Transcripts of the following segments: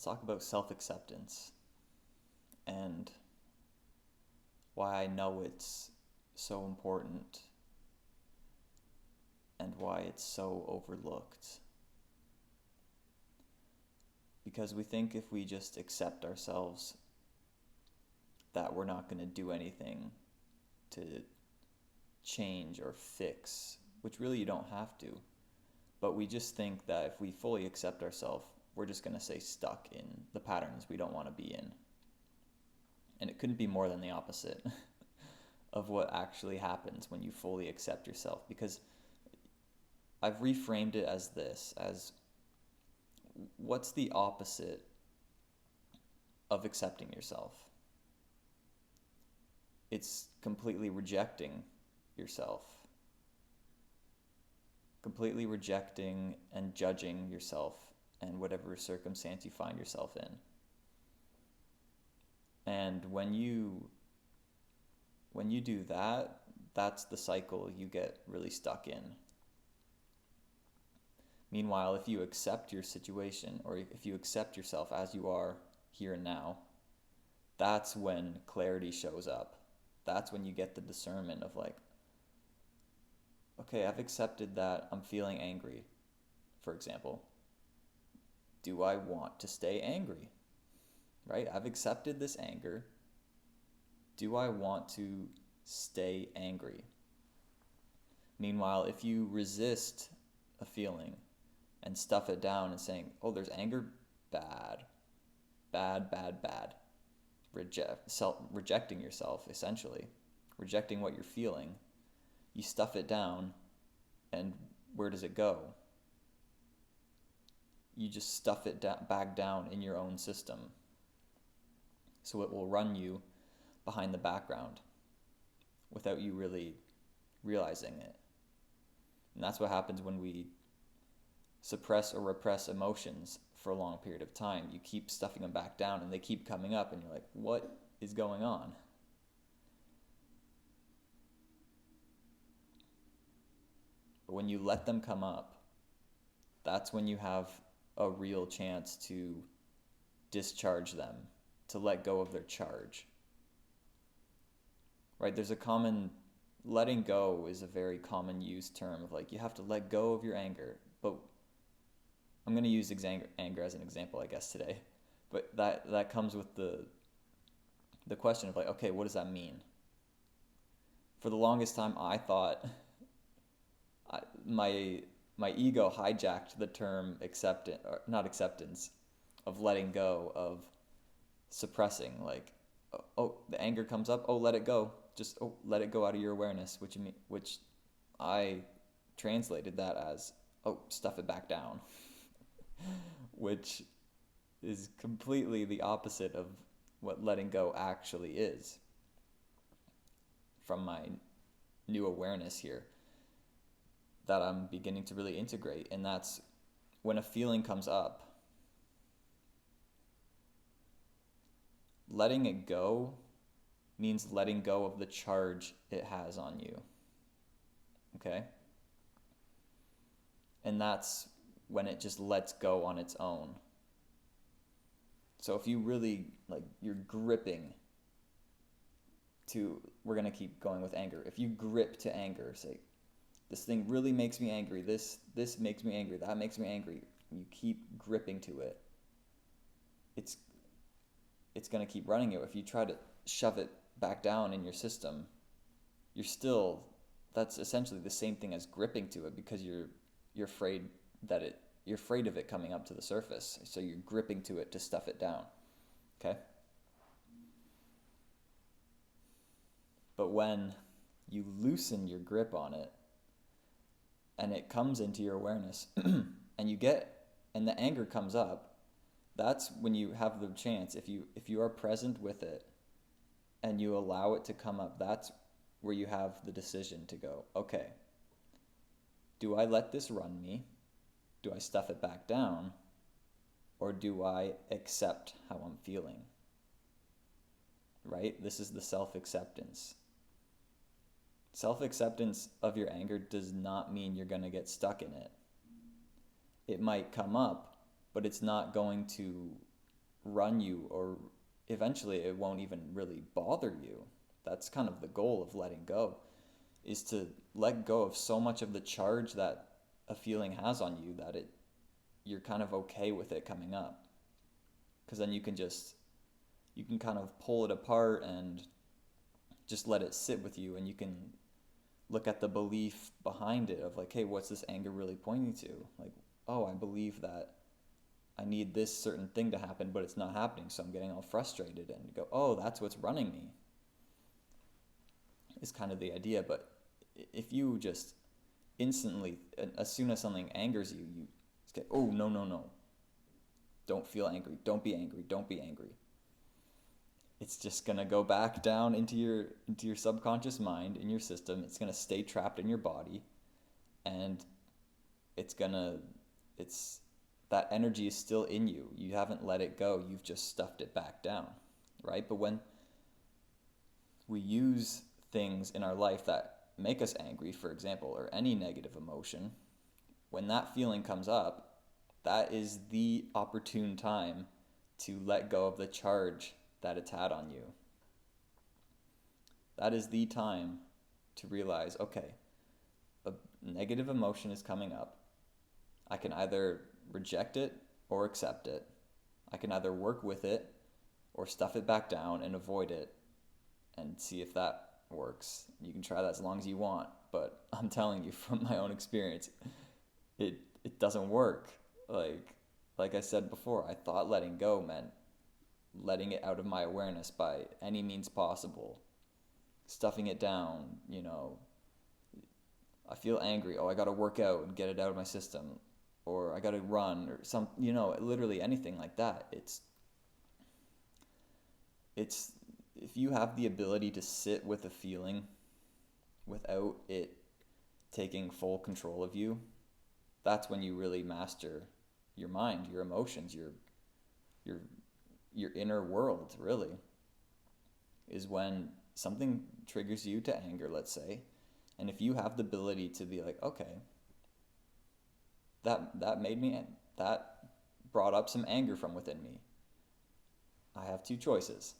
let's talk about self-acceptance and why I know it's so important and why it's so overlooked. Because we think if we just accept ourselves that we're not going to do anything to change or fix, which really you don't have to. But we just think that if we fully accept ourselves, we're just going to stay stuck in the patterns we don't want to be in. And it couldn't be more than the opposite of what actually happens when you fully accept yourself. Because I've reframed it as this, as what's the opposite of accepting yourself? It's completely rejecting yourself. Completely rejecting and judging yourself and whatever circumstance you find yourself in. And when you do that, that's the cycle you get really stuck in. Meanwhile, if you accept your situation, or if you accept yourself as you are here and now, that's when clarity shows up. That's when you get the discernment of like, okay, I've accepted that I'm feeling angry, for example. Do I want to stay angry? Right? I've accepted this anger. Do I want to stay angry? Meanwhile, if you resist a feeling and stuff it down and saying, oh, there's anger, bad, bad, bad, bad, rejecting yourself, essentially, rejecting what you're feeling, you stuff it down, and where does it go? You just stuff it back down in your own system. So it will run you behind the background without you really realizing it. And that's what happens when we suppress or repress emotions for a long period of time. You keep stuffing them back down and they keep coming up and you're like, what is going on? But when you let them come up, that's when you have a real chance to discharge them, to let go of their charge. Right? There's a common, letting go is a very common used term of like, you have to let go of your anger. But I'm going to use anger as an example, I guess, today. But that comes with the question of like, okay, what does that mean? For the longest time, I thought my ego hijacked the term acceptance, of letting go, of suppressing. Like, oh, the anger comes up. Oh, let it go. Just let it go out of your awareness, which I translated that as, oh, stuff it back down, which is completely the opposite of what letting go actually is from my new awareness here that I'm beginning to really integrate. And that's when a feeling comes up, letting it go means letting go of the charge it has on you. Okay? And that's when it just lets go on its own. So if you really, like, you're gripping to, we're going to keep going with anger. If you grip to anger, say, this thing really makes me angry, this makes me angry, that makes me angry, you keep gripping to it, it's going to keep running you. If you try to shove it back down in your system, that's essentially the same thing as gripping to it, because you're afraid you're afraid of it coming up to the surface. So you're gripping to it to stuff it down. Okay? But when you loosen your grip on it and it comes into your awareness and the anger comes up, that's when you have the chance, if you are present with it and you allow it to come up, that's where you have the decision to go, okay, do I let this run me? Do I stuff it back down? Or do I accept how I'm feeling? Right? This is the self-acceptance. Self-acceptance of your anger does not mean you're going to get stuck in it. It might come up, but it's not going to run you, or eventually it won't even really bother you. That's kind of the goal of letting go, is to let go of so much of the charge that a feeling has on you that you're kind of okay with it coming up. Because then you can kind of pull it apart and just let it sit with you, and you can look at the belief behind it of like, hey, what's this anger really pointing to? Like, oh, I believe that I need this certain thing to happen, but it's not happening, so I'm getting all frustrated, and go, oh, that's what's running me, is kind of the idea. But if you just instantly, as soon as something angers you, you get, oh, no, no, no, don't feel angry, don't be angry, don't be angry. It's just gonna go back down into your subconscious mind, in your system. It's gonna stay trapped in your body, and it's that energy is still in you. You haven't let it go. You've just stuffed it back down, right? But when we use things in our life that make us angry, for example, or any negative emotion, when that feeling comes up, that is the opportune time to let go of the charge that it's had on you. That is the time to realize, okay, a negative emotion is coming up. I can either reject it or accept it. I can either work with it or stuff it back down and avoid it and see if that works. You can try that as long as you want, but I'm telling you from my own experience, it doesn't work. Like I said before, I thought letting go meant letting it out of my awareness by any means possible, stuffing it down. I feel angry, oh, I gotta work out and get it out of my system, or I gotta run, or literally anything like that. It's if you have the ability to sit with a feeling without it taking full control of you, that's when you really master your mind, your emotions, your inner world, really, is when something triggers you to anger, let's say. And if you have the ability to be like, okay, that brought up some anger from within me. I have two choices.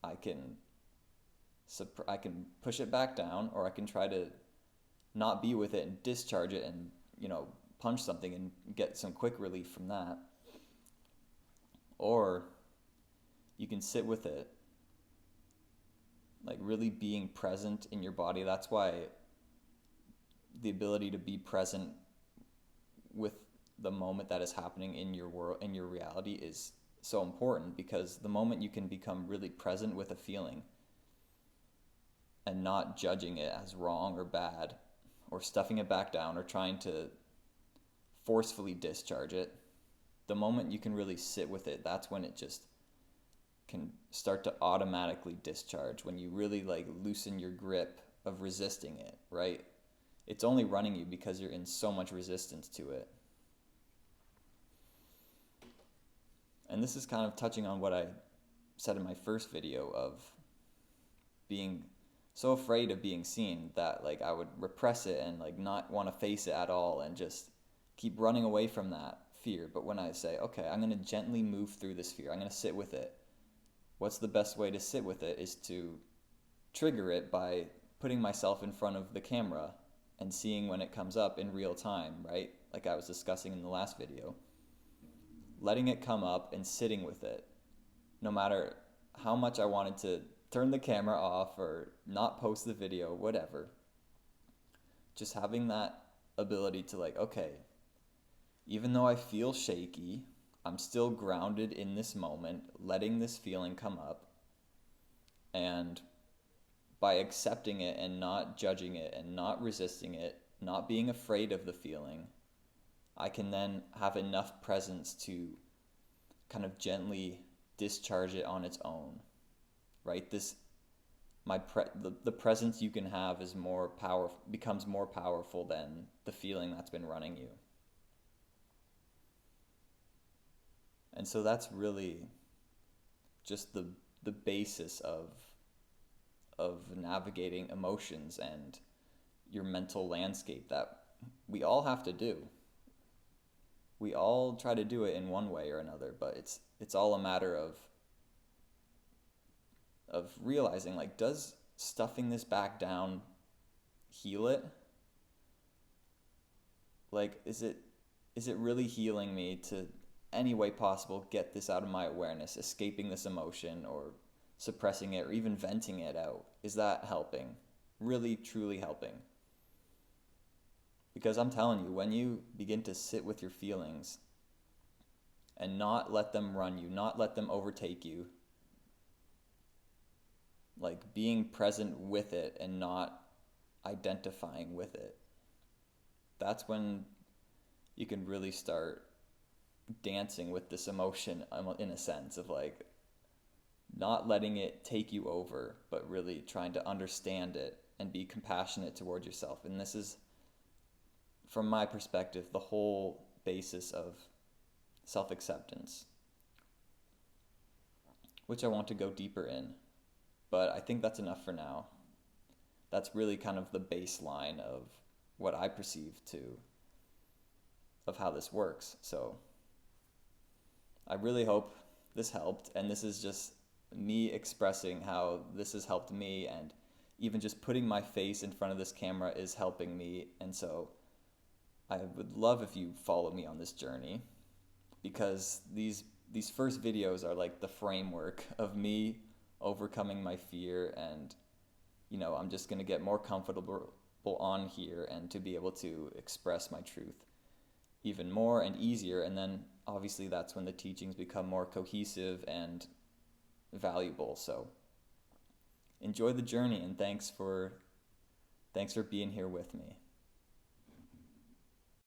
I can push it back down, or I can try to not be with it and discharge it and, punch something and get some quick relief from that. Or you can sit with it, like really being present in your body. That's why the ability to be present with the moment that is happening in your world, in your reality, is so important, because the moment you can become really present with a feeling and not judging it as wrong or bad, or stuffing it back down, or trying to forcefully discharge it, the moment you can really sit with it, that's when it just can start to automatically discharge, when you really loosen your grip of resisting it, right? It's only running you because you're in so much resistance to it. And this is kind of touching on what I said in my first video of being so afraid of being seen that I would repress it and not want to face it at all and just keep running away from that fear. But when I say, okay, I'm going to gently move through this fear, I'm going to sit with it. What's the best way to sit with it is to trigger it by putting myself in front of the camera and seeing when it comes up in real time, right? Like I was discussing in the last video. Letting it come up and sitting with it, no matter how much I wanted to turn the camera off or not post the video, whatever. Just having that ability to okay, even though I feel shaky, I'm still grounded in this moment, letting this feeling come up. And by accepting it and not judging it and not resisting it, not being afraid of the feeling, I can then have enough presence to kind of gently discharge it on its own, right? The presence you can have is becomes more powerful than the feeling that's been running you. And so that's really just the basis of navigating emotions and your mental landscape that we all have to do. we all try to do it in one way or another, but it's all a matter of realizing, like, does stuffing this back down heal it? Like, is it really healing me to any way possible get this out of my awareness, escaping this emotion or suppressing it or even venting it out? Is that helping? Really, truly helping? Because I'm telling you, when you begin to sit with your feelings and not let them run you, not let them overtake you, like being present with it and not identifying with it, that's when you can really start dancing with this emotion, in a sense of like not letting it take you over, but really trying to understand it and be compassionate towards yourself. And this is, from my perspective, the whole basis of self-acceptance, which I want to go deeper in. But I think that's enough for now. That's really kind of the baseline of what I perceive to of how this works. So I really hope this helped, and this is just me expressing how this has helped me, and even just putting my face in front of this camera is helping me. And so I would love if you follow me on this journey, because these first videos are like the framework of me overcoming my fear, and I'm just going to get more comfortable on here and to be able to express my truth even more and easier. And then obviously that's when the teachings become more cohesive and valuable. So enjoy the journey, and thanks for being here with me.